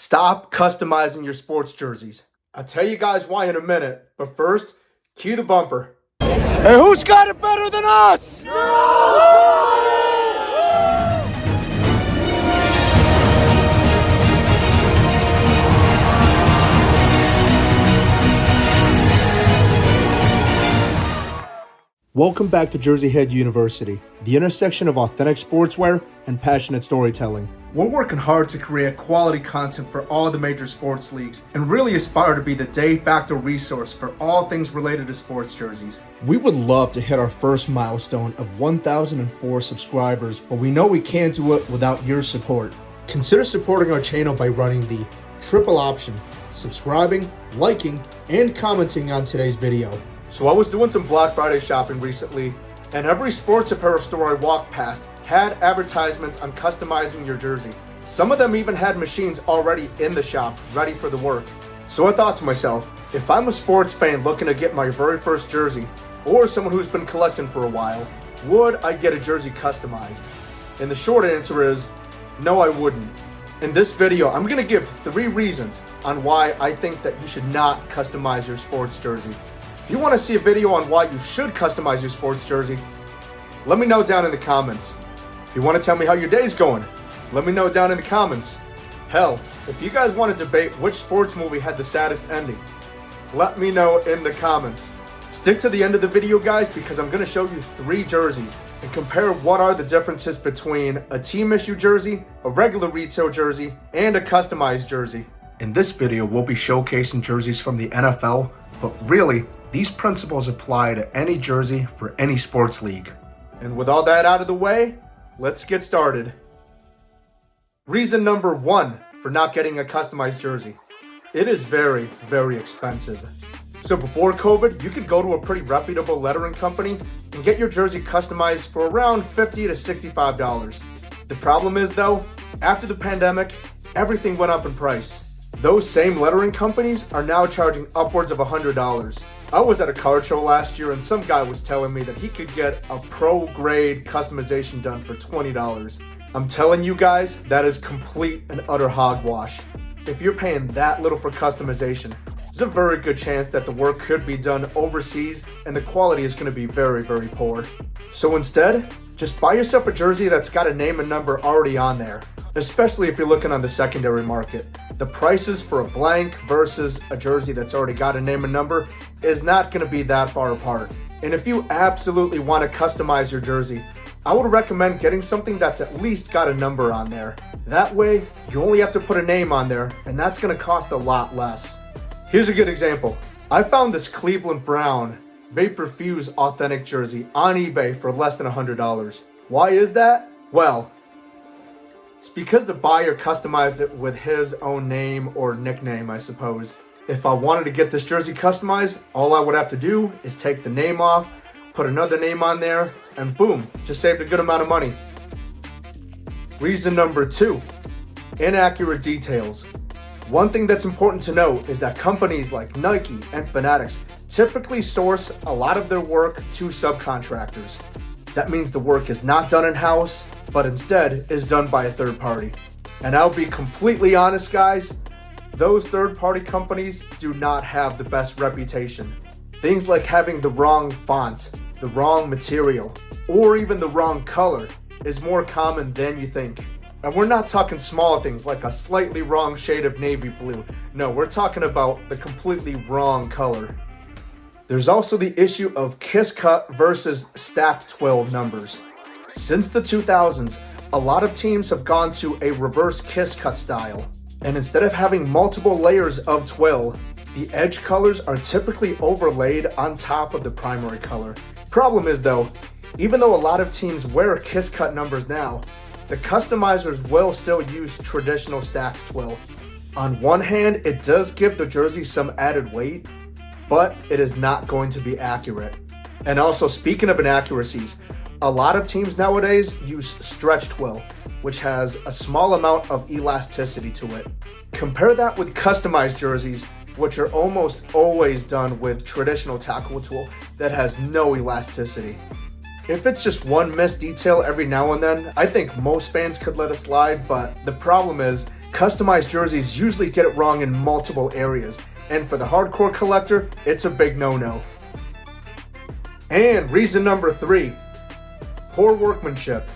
Stop customizing your sports jerseys. I'll tell you guys why in a minute, but first, cue the bumper. Hey, who's got it better than us? Welcome back to Jersey Head University, the intersection of authentic sportswear and passionate storytelling. We're working hard to create quality content for all the major sports leagues and really aspire to be the de facto resource for all things related to sports jerseys. We would love to hit our first milestone of 1,004 subscribers, but we know we can't do it without your support. Consider supporting our channel by running the triple option, subscribing, liking, and commenting on today's video. So I was doing some Black Friday shopping recently, and every sports apparel store I walked past had advertisements on customizing your jersey. Some of them even had machines already in the shop, ready for the work. So I thought to myself, if I'm a sports fan looking to get my very first jersey, or someone who's been collecting for a while, would I get a jersey customized? And the short answer is, no I wouldn't. In this video, I'm gonna give 3 reasons on why I think that you should not customize your sports jersey. If you want to see a video on why you should customize your sports jersey, let me know down in the comments. If you want to tell me how your day's going, let me know down in the comments. Hell, if you guys want to debate which sports movie had the saddest ending, let me know in the comments. Stick to the end of the video, guys, because I'm going to show you 3 jerseys and compare what are the differences between a team issue jersey, a regular retail jersey, and a customized jersey. In this video, we'll be showcasing jerseys from the NFL, but really, these principles apply to any jersey for any sports league. And with all that out of the way, let's get started. Reason number 1 for not getting a customized jersey. It is very, very expensive. So before COVID, you could go to a pretty reputable lettering company and get your jersey customized for around $50 to $65. The problem is though, after the pandemic, everything went up in price. Those same lettering companies are now charging upwards of $100. I was at a card show last year and some guy was telling me that he could get a pro grade customization done for $20. I'm telling you guys, that is complete and utter hogwash. If you're paying that little for customization, there's a very good chance that the work could be done overseas and the quality is going to be very, very poor. So instead, just buy yourself a jersey that's got a name and number already on there, especially if you're looking on the secondary market. The prices for a blank versus a jersey that's already got a name and number is not going to be that far apart. And if you absolutely want to customize your jersey, I would recommend getting something that's at least got a number on there. That way, you only have to put a name on there, and that's going to cost a lot less. Here's a good example. I found this Cleveland Brown Vapor Fuse authentic jersey on eBay for less than $100. Why is that? Well, it's because the buyer customized it with his own name or nickname, I suppose. If I wanted to get this jersey customized, all I would have to do is take the name off, put another name on there, and boom, just saved a good amount of money. Reason number 2, inaccurate details. One thing that's important to note is that companies like Nike and Fanatics typically source a lot of their work to subcontractors. That means the work is not done in-house, but instead is done by a third party. And I'll be completely honest, guys, those third-party companies do not have the best reputation. Things like having the wrong font, the wrong material, or even the wrong color is more common than you think. And we're not talking small things like a slightly wrong shade of navy blue. No, we're talking about the completely wrong color. There's also the issue of kiss cut versus stacked twill numbers. Since the 2000s, a lot of teams have gone to a reverse kiss cut style. And instead of having multiple layers of twill, the edge colors are typically overlaid on top of the primary color. Problem is though, even though a lot of teams wear kiss cut numbers now, the customizers will still use traditional stacked twill. On one hand, it does give the jersey some added weight, but it is not going to be accurate. And also, speaking of inaccuracies, a lot of teams nowadays use stretch twill, which has a small amount of elasticity to it. Compare that with customized jerseys, which are almost always done with traditional tackle twill that has no elasticity. If it's just one missed detail every now and then, I think most fans could let it slide, but the problem is Customized jerseys usually get it wrong in multiple areas, and for the hardcore collector, it's a big no-no. And reason number 3, poor workmanship.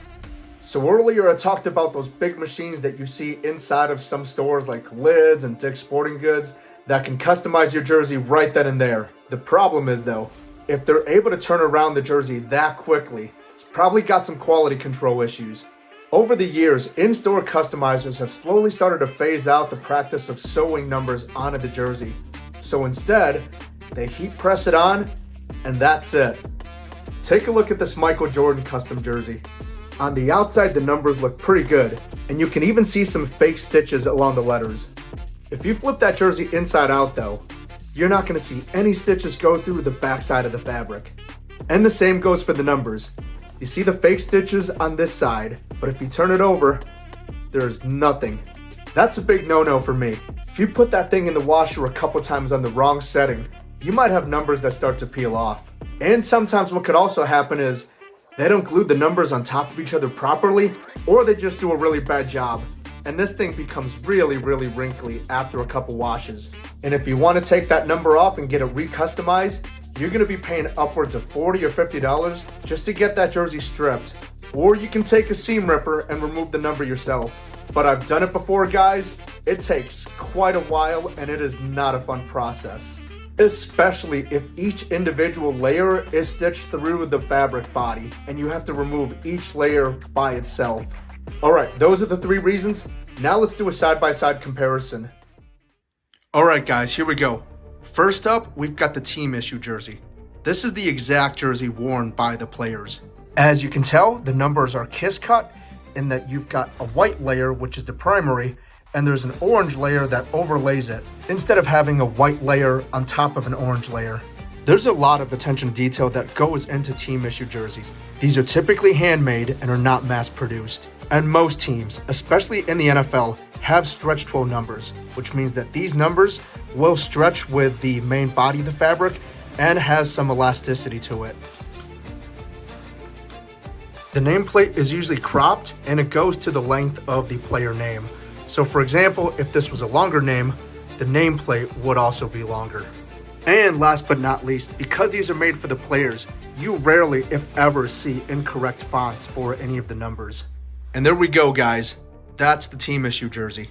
So earlier I talked about those big machines that you see inside of some stores like Lids and Dick's Sporting Goods that can customize your jersey right then and there. The problem is though, if they're able to turn around the jersey that quickly, it's probably got some quality control issues. Over the years, in-store customizers have slowly started to phase out the practice of sewing numbers onto the jersey. So instead, they heat press it on, and that's it. Take a look at this Michael Jordan custom jersey. On the outside, the numbers look pretty good, and you can even see some fake stitches along the letters. If you flip that jersey inside out though, you're not going to see any stitches go through the backside of the fabric. And the same goes for the numbers. You see the fake stitches on this side, but if you turn it over, there's nothing. That's a big no-no for me. If you put that thing in the washer a couple times on the wrong setting, you might have numbers that start to peel off. And sometimes what could also happen is they don't glue the numbers on top of each other properly, or they just do a really bad job. And this thing becomes really wrinkly after a couple washes. And if you want to take that number off and get it re-customized, you're going to be paying upwards of $40 or $50 just to get that jersey stripped. Or you can take a seam ripper and remove the number yourself. But I've done it before, guys. It takes quite a while and it is not a fun process. Especially if each individual layer is stitched through the fabric body and you have to remove each layer by itself. Alright, those are the 3 reasons. Now let's do a side-by-side comparison. Alright guys, here we go. First up, we've got the team issue jersey. This is the exact jersey worn by the players. As you can tell, the numbers are kiss cut in that you've got a white layer, which is the primary, and there's an orange layer that overlays it, instead of having a white layer on top of an orange layer. There's a lot of attention to detail that goes into team issue jerseys. These are typically handmade and are not mass produced. And most teams, especially in the NFL, have stretch 12 numbers, which means that these numbers will stretch with the main body of the fabric and has some elasticity to it. The nameplate is usually cropped and it goes to the length of the player name. So for example, if this was a longer name, the nameplate would also be longer. And last but not least, because these are made for the players, you rarely, if ever, see incorrect fonts for any of the numbers. And there we go, guys. That's the team issue jersey.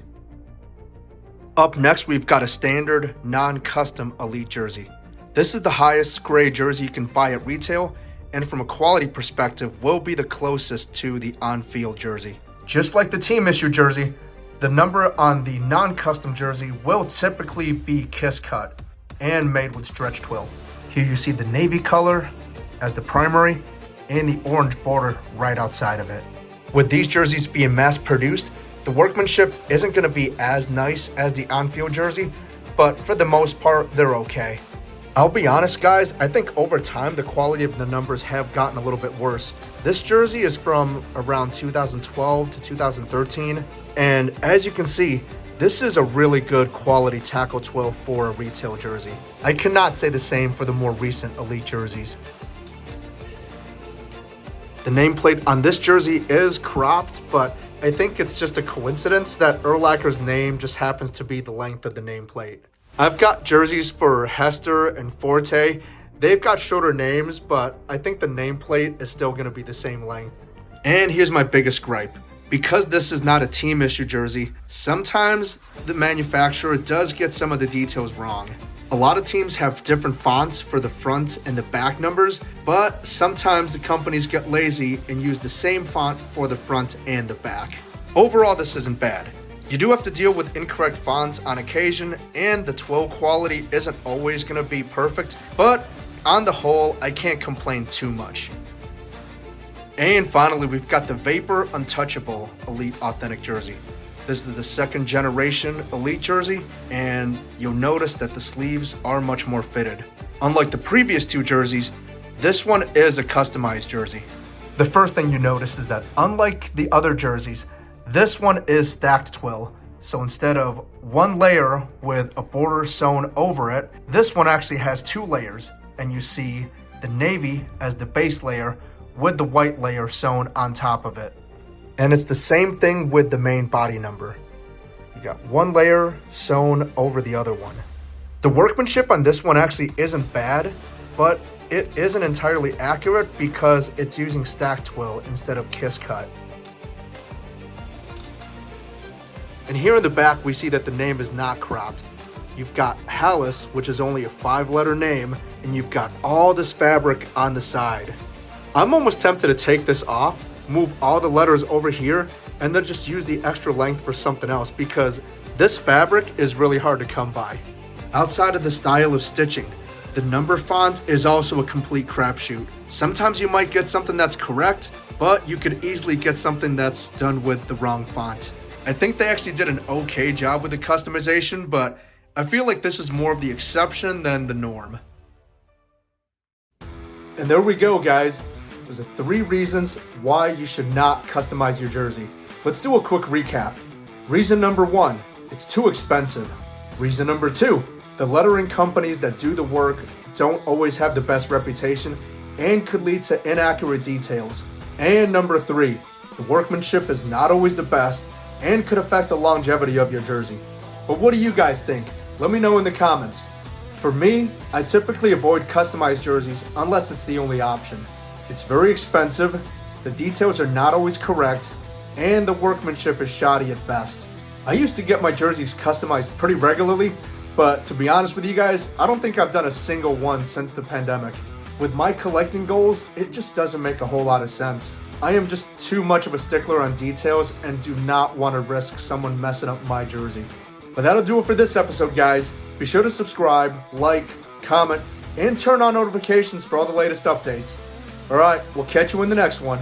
Up next, we've got a standard, non-custom elite jersey. This is the highest grade jersey you can buy at retail, and from a quality perspective, will be the closest to the on-field jersey. Just like the team issue jersey, the number on the non-custom jersey will typically be kiss cut and made with stretch twill. Here you see the navy color as the primary and the orange border right outside of it. With these jerseys being mass produced, the workmanship isn't going to be as nice as the on-field jersey, but for the most part, they're okay. I'll be honest, guys, I think over time, the quality of the numbers have gotten a little bit worse. This jersey is from around 2012 to 2013, and as you can see, this is a really good quality tackle twill for a retail jersey. I cannot say the same for the more recent elite jerseys. The nameplate on this jersey is cropped, but I think it's just a coincidence that Urlacher's name just happens to be the length of the nameplate. I've got jerseys for Hester and Forte. They've got shorter names, but I think the nameplate is still going to be the same length. And here's my biggest gripe. Because this is not a team issue jersey, sometimes the manufacturer does get some of the details wrong. A lot of teams have different fonts for the front and the back numbers, but sometimes the companies get lazy and use the same font for the front and the back. Overall, this isn't bad. You do have to deal with incorrect fonts on occasion, and the twill quality isn't always going to be perfect, but on the whole, I can't complain too much. And finally, we've got the Vapor Untouchable Elite Authentic Jersey. This is the 2nd generation Elite jersey, and you'll notice that the sleeves are much more fitted. Unlike the previous 2 jerseys, this one is a customized jersey. The first thing you notice is that unlike the other jerseys, this one is stacked twill. So instead of one layer with a border sewn over it, this one actually has 2 layers, and you see the navy as the base layer with the white layer sewn on top of it. And it's the same thing with the main body number. You got one layer sewn over the other one. The workmanship on this one actually isn't bad, but it isn't entirely accurate because it's using stack twill instead of kiss cut. And here in the back, we see that the name is not cropped. You've got Hallis, which is only a 5-letter name, and you've got all this fabric on the side. I'm almost tempted to take this off, move all the letters over here, and then just use the extra length for something else because this fabric is really hard to come by. Outside of the style of stitching, the number font is also a complete crapshoot. Sometimes you might get something that's correct, but you could easily get something that's done with the wrong font. I think they actually did an okay job with the customization, but I feel like this is more of the exception than the norm. And there we go, guys. Those are 3 reasons why you should not customize your jersey. Let's do a quick recap. Reason number 1, it's too expensive. Reason number 2, the lettering companies that do the work don't always have the best reputation and could lead to inaccurate details. And number 3, the workmanship is not always the best and could affect the longevity of your jersey. But what do you guys think? Let me know in the comments. For me, I typically avoid customized jerseys unless it's the only option. It's very expensive, the details are not always correct, and the workmanship is shoddy at best. I used to get my jerseys customized pretty regularly, but to be honest with you guys, I don't think I've done a single one since the pandemic. With my collecting goals, it just doesn't make a whole lot of sense. I am just too much of a stickler on details and do not want to risk someone messing up my jersey. But that'll do it for this episode, guys. Be sure to subscribe, like, comment, and turn on notifications for all the latest updates. Alright, we'll catch you in the next one.